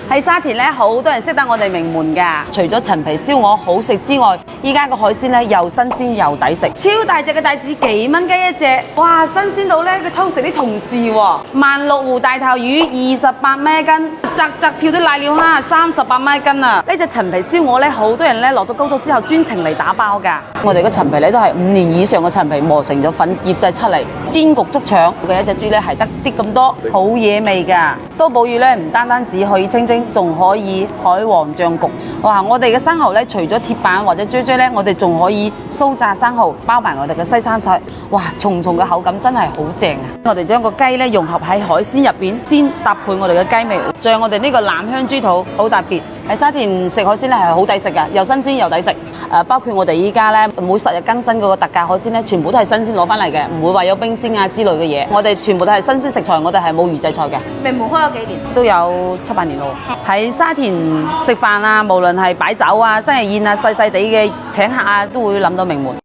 喺沙田咧，好多人識得我哋名門㗎。除咗陳皮燒鵝好食之外，依家個海鮮咧又新鮮又抵食，超大隻嘅帶子幾蚊雞一隻，哇！新鮮到咧，佢偷食啲同事喎。萬綠湖大頭魚28蚊一斤，扎跳啲瀨尿蝦38蚊一斤啊！呢隻陳皮燒鵝咧，好多人咧落到高速之後專程嚟打包㗎。我哋嘅陳皮咧都係5年以上嘅陳皮磨成咗粉，醃製出嚟，煎焗竹腸嘅一隻豬咧係得啲咁多，好惹味㗎。多寶魚咧唔單止可以清蒸，仲可以海皇醬焗。哇！我哋嘅生蠔咧，除咗鐵板或者啫啫咧，我哋仲可以酥炸生蠔，包埋我哋嘅西生菜。哇！重重嘅口感真係好正啊！我哋將個雞咧融合喺海鮮入邊煎，搭配我哋嘅雞味。仲有我哋呢個南香豬肚好特別，喺沙田食海鮮咧係好抵食㗎，又新鮮又抵食。包括我哋依家咧每10日更新嗰個特價海鮮咧，全部都係新鮮攞翻嚟嘅，唔會話有冰鮮啊之類嘅嘢。我哋全部都係新鮮食材，我哋係冇預製菜嘅。名門開咗幾年？都有7、8年咯。喺沙田食飯啊，無論係擺酒啊、生日宴啊、細細地嘅請客啊，都會諗到名門。